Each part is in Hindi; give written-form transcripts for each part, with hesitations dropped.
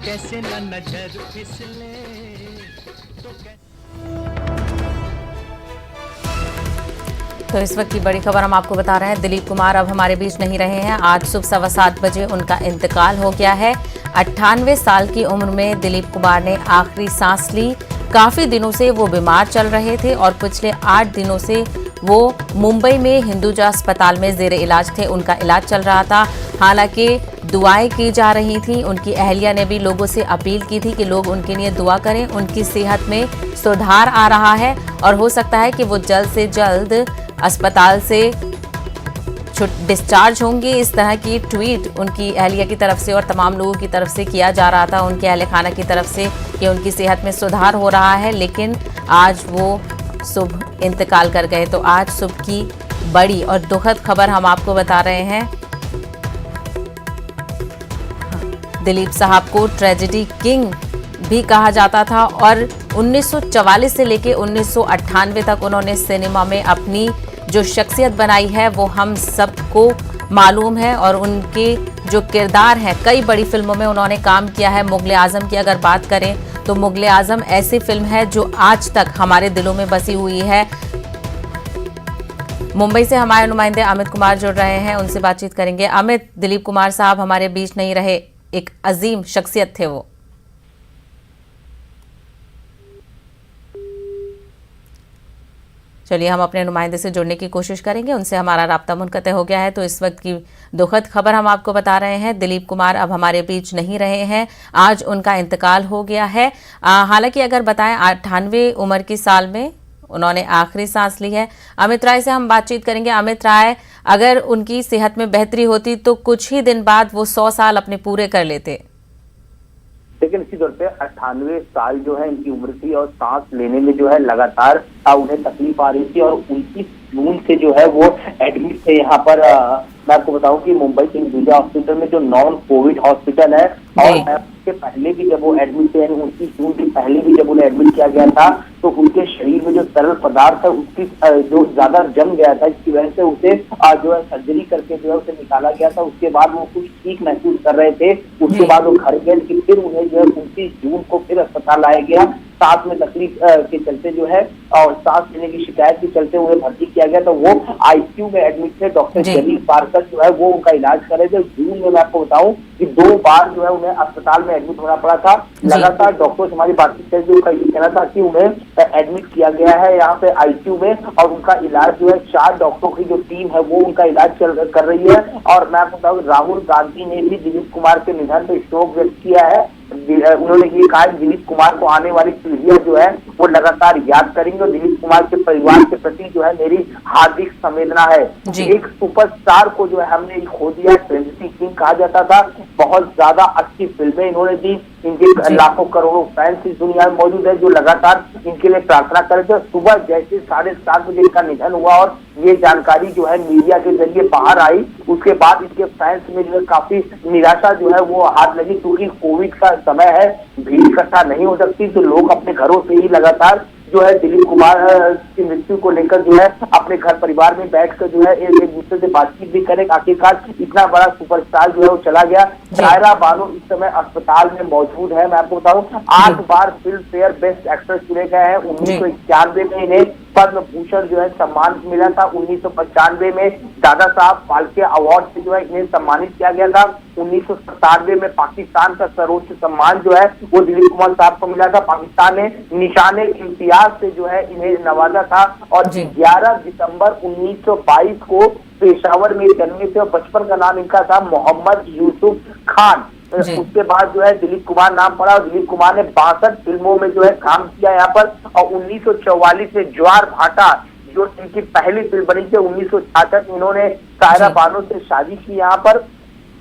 कैसे न नजर फिसले तो इस वक्त की बड़ी खबर हम आपको बता रहे हैं। दिलीप कुमार अब हमारे बीच नहीं रहे हैं। आज सुबह 7:15 बजे उनका इंतकाल हो गया है। 98 साल की उम्र में दिलीप कुमार ने आखिरी सांस ली। काफी दिनों से वो बीमार चल रहे थे और पिछले 8 दिनों से वो मुंबई में हिंदुजा अस्पताल में जेर इलाज थे। उनका इलाज चल रहा था। हालांकि दुआएं की जा रही थी। उनकी अहलिया ने भी लोगों से अपील की थी कि लोग उनके लिए दुआ करें। उनकी सेहत में सुधार आ रहा है और हो सकता है कि वो जल्द से जल्द अस्पताल से डिस्चार्ज होंगे। इस तरह की ट्वीट उनकी अहलिया की तरफ से और तमाम लोगों की तरफ से किया जा रहा था, उनके अहले खाना की तरफ से, कि उनकी सेहत में सुधार हो रहा है। लेकिन आज वो सुबह इंतकाल कर गए। तो आज सुबह की बड़ी और दुखद खबर हम आपको बता रहे हैं। दिलीप साहब को ट्रेजेडी किंग भी कहा जाता था और 1944 से लेकर 1998 तक उन्होंने सिनेमा में अपनी जो शख्सियत बनाई है वो हम सबको मालूम है। और उनके जो किरदार हैं, कई बड़ी फिल्मों में उन्होंने काम किया है। मुगले आजम की अगर बात करें तो मुगले आजम ऐसी फिल्म है जो आज तक हमारे दिलों में बसी हुई है। मुंबई से हमारे नुमाइंदे अमित कुमार जुड़ रहे हैं, उनसे बातचीत करेंगे। अमित, दिलीप कुमार साहब हमारे बीच नहीं रहे, एक अजीम शख्सियत थे वो। चलिए हम अपने नुमाइंदे से जुड़ने की कोशिश करेंगे, उनसे हमारा राब्ता मुनक़ते हो गया है। तो इस वक्त की दुखद खबर हम आपको बता रहे हैं। दिलीप कुमार अब हमारे बीच नहीं रहे हैं। आज उनका इंतकाल हो गया है। हालांकि अगर बताएं 98 उम्र की साल में उन्होंने आखिरी सांस ली है। अमित राय से हम बातचीत करेंगे। अमित राय, अगर उनकी सेहत में बेहतरी होती तो कुछ ही दिन बाद वो 100 साल अपने पूरे कर लेते। लेकिन इसी तौर पे 98 साल जो है इनकी उम्र थी और सांस लेने में जो है लगातार उन्हें तकलीफ आ रही थी और 29 जून से जो है वो एडमिट थे यहाँ पर। मैं आपको बताऊं कि मुंबई के हिंदुजा हॉस्पिटल में जो नॉन कोविड हॉस्पिटल है, और उसके पहले भी जब वो एडमिट थे, 29 जून के पहले भी जब उन्हें एडमिट किया गया था तो उनके शरीर में जो तरल पदार्थ है उसकी जो ज्यादा जम गया था, जिसकी वजह से उसे जो है सर्जरी करके जो है उसे निकाला गया था। उसके बाद वो कुछ ठीक महसूस कर रहे थे। उसके बाद वो घर गए, लेकिन फिर उन्हें जो है 29 जून को फिर अस्पताल लाया गया। सांस में तकलीफ के चलते जो है और सांस लेने की शिकायत के चलते उन्हें भर्ती किया गया। तो वो आईसीयू में एडमिट थे। डॉक्टर जलील पारकर जो है वो उनका इलाज कर रहे थे। जून में मैं आपको बताऊं कि 2 बार जो है उन्हें अस्पताल में एडमिट होना पड़ा था। लगातार डॉक्टर्स से हमारी बातचीत करके उनका ये कहना था कि उन्हें एडमिट किया गया है यहाँ पे आईसीयू में, और उनका इलाज जो है 4 डॉक्टरों की जो टीम है वो उनका इलाज कर रही है। और मैं आपको बताऊं राहुल गांधी ने भी दिलीप कुमार के निधन पर शोक व्यक्त किया है। उन्होंने ये कहा कि दिलीप कुमार को आने वाली पीढ़ियां जो है वो लगातार याद करेंगे और दिलीप कुमार के परिवार के प्रति जो है मेरी हार्दिक संवेदना है। एक सुपरस्टार को जो है हमने खो दिया। ट्रेजेडी किंग कहा जाता था। बहुत ज्यादा अच्छी फिल्में इन्होंने दी। इनके लाखों करोड़ों फैंस इस दुनिया में मौजूद है जो लगातार इनके लिए प्रार्थना कर रहे थे। सुबह जैसे 7:30 बजे इनका निधन हुआ और ये जानकारी जो है मीडिया के जरिए बाहर आई, उसके बाद इनके फैंस में जो है काफी निराशा जो है वो हाथ लगी, क्योंकि कोविड का समय है, भीड़ इकट्ठा नहीं हो सकती, तो लोग अपने घरों से ही लगातार जो है दिलीप कुमार की मृत्यु को लेकर जो है अपने घर परिवार में बैठकर जो है एक दूसरे से बातचीत भी करें। आखिरकार इतना बड़ा सुपरस्टार जो है वो चला गया। सायरा बानो इस समय अस्पताल में मौजूद है। मैं आपको बताऊं 8 बार फिल्म फेयर बेस्ट एक्टर चुने गए हैं। 1991 में इन्हें पद्म भूषण जो है सम्मान मिला था। 1995 में दादा साहब फाल्के अवार्ड से जो है इन्हें सम्मानित किया गया था। 1997 में पाकिस्तान का सर्वोच्च सम्मान जो है वो दिलीप कुमार साहब को मिला था। पाकिस्तान ने निशाने इम्तियाज से जो है इन्हें नवाजा था। और 11 दिसंबर 1922 को पेशावर में जन्मे थे और बचपन का नाम इनका था मोहम्मद यूसुफ खान। उसके बाद जो है दिलीप कुमार नाम पड़ा और दिलीप कुमार ने 62 फिल्मों में जो है काम किया यहाँ पर। और 1944 में ज्वार भाटा जो इनकी पहली फिल्म बनी थी, 1966 में इन्होंने सायरा बानो से शादी की यहाँ पर।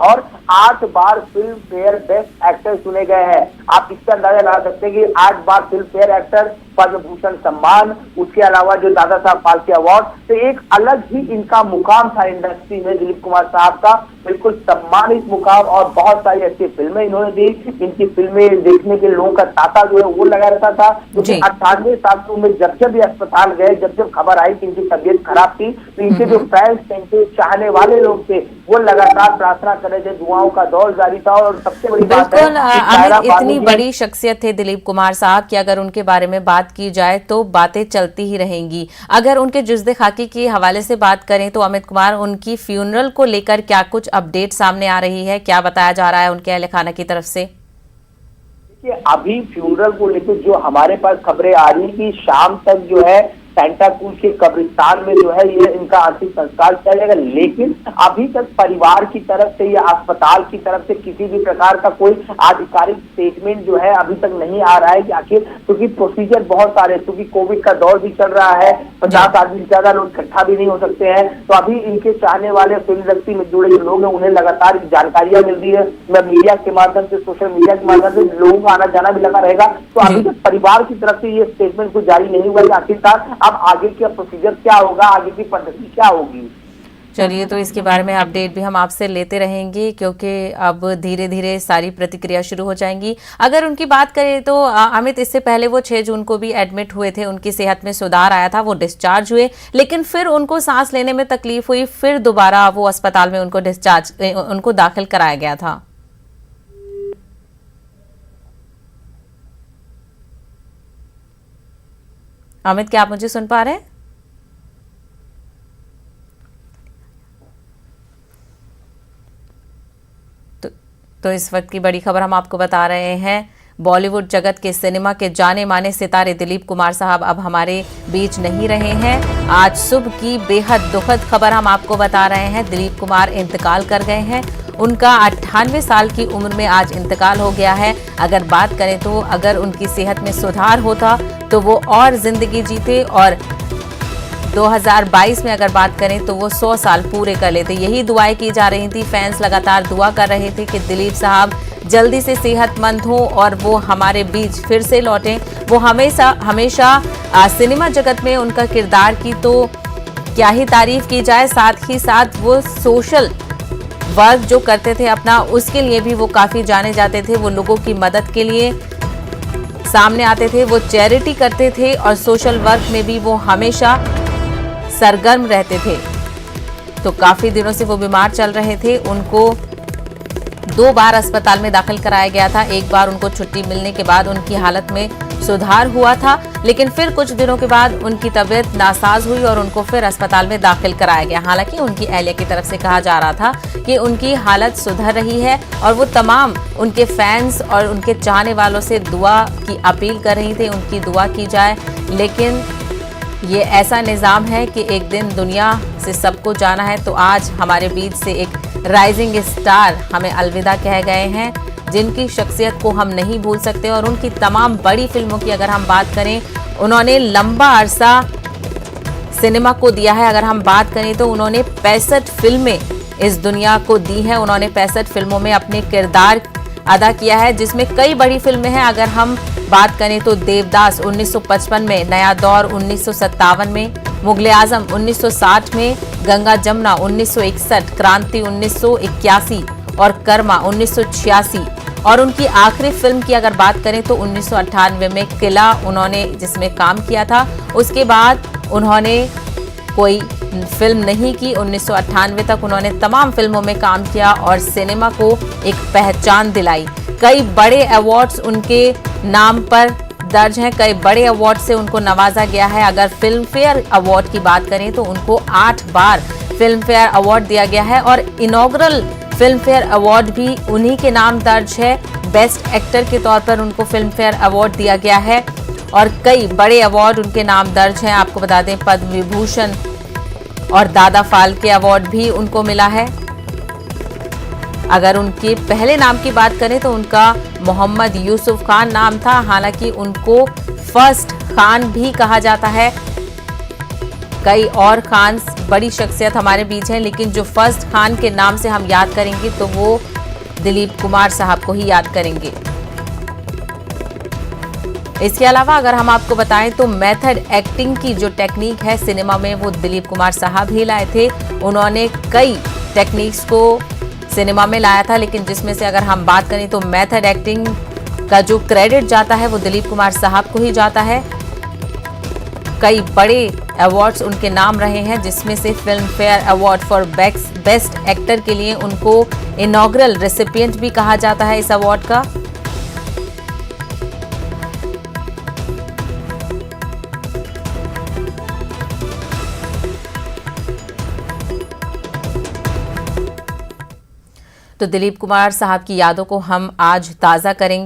और 8 बार फिल्म फेयर बेस्ट एक्टर चुने गए हैं। आप इसका अंदाजा लगा सकते हैं कि 8 बार film fair actor, Padma Bhushan सम्मान, उसके अलावा जो दादा साहब फाल्के अवार्ड, तो एक अलग ही इनका मुकाम था इंडस्ट्री में दिलीप कुमार साहब का। बिल्कुल सम्मानित मुकाम और बहुत सारी ऐसी फिल्में इन्होंने दी। इनकी फिल्में देखने के लोगों का तांता जो है वो लगा रहता था, क्योंकि 98 साल की उम्र जब ये अस्पताल गए, जब खबर आई कि इनकी तबीयत खराब थी, तो इनके जो फैंस थे, इनके चाहने वाले लोग थे, वो लगातार प्रार्थना कर रहे थे, दुआओं का दौर जारी था। और सबसे बड़ी बात है अमित, इतनी बड़ी शख्सियत थे दिलीप कुमार साहब कि अगर उनके बारे में बात की जाए तो बातें चलती ही रहेंगी। अगर उनके जुज़्दे खाकी के हवाले से बात करें तो अमित कुमार, उनकी फ्यूनरल को लेकर क्या कुछ अपडेट सामने आ रही है, क्या बताया जा रहा है उनके अहले खाना की तरफ से? देखिए, अभी फ्यूनरल को लेकर जो हमारे पास खबरें आ रही कि शाम तक जो है सेंटा क्रूज के कब्रिस्तान में जो है ये इनका अंतिम संस्कार किया जाएगा, लेकिन अभी तक परिवार की तरफ से या अस्पताल की तरफ से किसी भी प्रकार का कोई आधिकारिक स्टेटमेंट जो है अभी तक नहीं आ रहा है कि आखिर, क्योंकि प्रोसीजर बहुत सारे, क्योंकि कोविड का दौर भी चल रहा है, 50 आदमी से ज्यादा लोग इकट्ठा भी नहीं हो सकते हैं। तो अभी इनके चाहने वाले फिल्म इंडस्ट्री में जुड़े जो लोग हैं उन्हें लगातार जानकारियां मिल रही है, मीडिया के माध्यम से, सोशल मीडिया के माध्यम से लोगों का आना जाना भी लगा रहेगा। तो अभी तक परिवार की तरफ से ये स्टेटमेंट कुछ जारी नहीं हुआ कि आखिरकार अब आगे का प्रोसीजर क्या होगा, आगे की पद्धति क्या होगी। चलिए, तो इसके बारे में अपडेट भी हम आपसे लेते रहेंगे, क्योंकि अब धीरे धीरे सारी प्रतिक्रिया शुरू हो जाएंगी। अगर उनकी बात करें तो अमित, इससे पहले वो 6 जून को भी एडमिट हुए थे, उनकी सेहत में सुधार आया था, वो डिस्चार्ज हुए, लेकिन फिर उनको सांस लेने में तकलीफ हुई, फिर दोबारा वो अस्पताल में उनको दाखिल कराया गया था। अमित, क्या आप मुझे सुन पा रहे हैं? तो इस वक्त की बड़ी खबर हम आपको बता रहे हैं। बॉलीवुड जगत के सिनेमा के जाने माने सितारे दिलीप कुमार साहब अब हमारे बीच नहीं रहे हैं। आज सुबह की बेहद दुखद खबर हम आपको बता रहे हैं। दिलीप कुमार इंतकाल कर गए हैं। उनका 98 साल की उम्र में आज इंतकाल हो गया है। अगर बात करें तो अगर उनकी सेहत में सुधार होता तो वो और जिंदगी जीते, और 2022 में अगर बात करें तो वो 100 साल पूरे कर लेते। यही दुआएं की जा रही थी, फैंस लगातार दुआ कर रहे थे कि दिलीप साहब जल्दी से सेहतमंद हो और वो हमारे बीच फिर से लौटें। वो हमेशा सिनेमा जगत में उनका किरदार की तो क्या ही तारीफ की जाए, साथ ही साथ वो सोशल वर्क जो करते थे अपना, उसके लिए भी वो काफ़ी जाने जाते थे। वो लोगों की मदद के लिए सामने आते थे, वो चैरिटी करते थे और सोशल वर्क में भी वो हमेशा सरगर्म रहते थे। तो काफ़ी दिनों से वो बीमार चल रहे थे। उनको 2 बार अस्पताल में दाखिल कराया गया था। एक बार उनको छुट्टी मिलने के बाद उनकी हालत में सुधार हुआ था, लेकिन फिर कुछ दिनों के बाद उनकी तबीयत नासाज हुई और उनको फिर अस्पताल में दाखिल कराया गया। हालांकि उनकी एहलिया की तरफ से कहा जा रहा था कि उनकी हालत सुधर रही है और वो तमाम उनके फैंस और उनके चाहने वालों से दुआ की अपील कर रही थी, उनकी दुआ की जाए। लेकिन ये ऐसा निज़ाम है कि एक दिन दुनिया से सबको जाना है, तो आज हमारे बीच से एक राइजिंग स्टार हमें अलविदा कह गए हैं, जिनकी शख्सियत को हम नहीं भूल सकते। और उनकी तमाम बड़ी फिल्मों की अगर हम बात करें, उन्होंने लंबा अरसा सिनेमा को दिया है। अगर हम बात करें तो उन्होंने 65 फिल्में इस दुनिया को दी हैं। उन्होंने 65 फिल्मों में अपने किरदार अदा किया है, जिसमें कई बड़ी फिल्में हैं। अगर हम बात करें तो देवदास 1955 में, नया दौर 1957 में, मुगले आजम 1960 में, गंगा जमुना 1961, क्रांति 1981 और कर्मा 1986। और उनकी आखिरी फिल्म की अगर बात करें तो 1998 में किला उन्होंने जिसमें काम किया था। उसके बाद उन्होंने कोई फिल्म नहीं की। 1998 तक उन्होंने तमाम फिल्मों में काम किया और सिनेमा को एक पहचान दिलाई। कई बड़े अवार्ड्स उनके नाम पर दर्ज हैं, कई बड़े अवार्ड से उनको नवाजा गया है। अगर फिल्म फेयर अवार्ड की बात करें तो उनको 8 बार फिल्म फेयर अवार्ड दिया गया है और इनॉग्रल फिल्म फेयर अवार्ड भी उन्हीं के नाम दर्ज है। बेस्ट एक्टर के तौर पर उनको फिल्म फेयर अवार्ड दिया गया है और कई बड़े अवार्ड उनके नाम दर्ज हैं। आपको बता दें, पद्म विभूषण और दादा फाल्के अवार्ड भी उनको मिला है। अगर उनके पहले नाम की बात करें तो उनका मोहम्मद यूसुफ खान नाम था। हालांकि उनको फर्स्ट खान भी कहा जाता है। कई और खान बड़ी शख्सियत हमारे बीच हैं, लेकिन जो फर्स्ट खान के नाम से हम याद करेंगे तो वो दिलीप कुमार साहब को ही याद करेंगे। इसके अलावा अगर हम आपको बताएं तो मेथड एक्टिंग की जो टेक्निक है सिनेमा में, वो दिलीप कुमार साहब ही लाए थे। उन्होंने कई टेक्निक्स को सिनेमा में लाया था, लेकिन जिसमें से अगर हम बात करें तो मेथड एक्टिंग का जो क्रेडिट जाता है वो दिलीप कुमार साहब को ही जाता है। कई बड़े अवार्ड्स उनके नाम रहे हैं, जिसमें से film fair award for best actor के लिए उनको इनॉग्रल रेसिपिएंट भी कहा जाता है इस अवार्ड का। तो दिलीप कुमार साहब की यादों को हम आज ताज़ा करेंगे।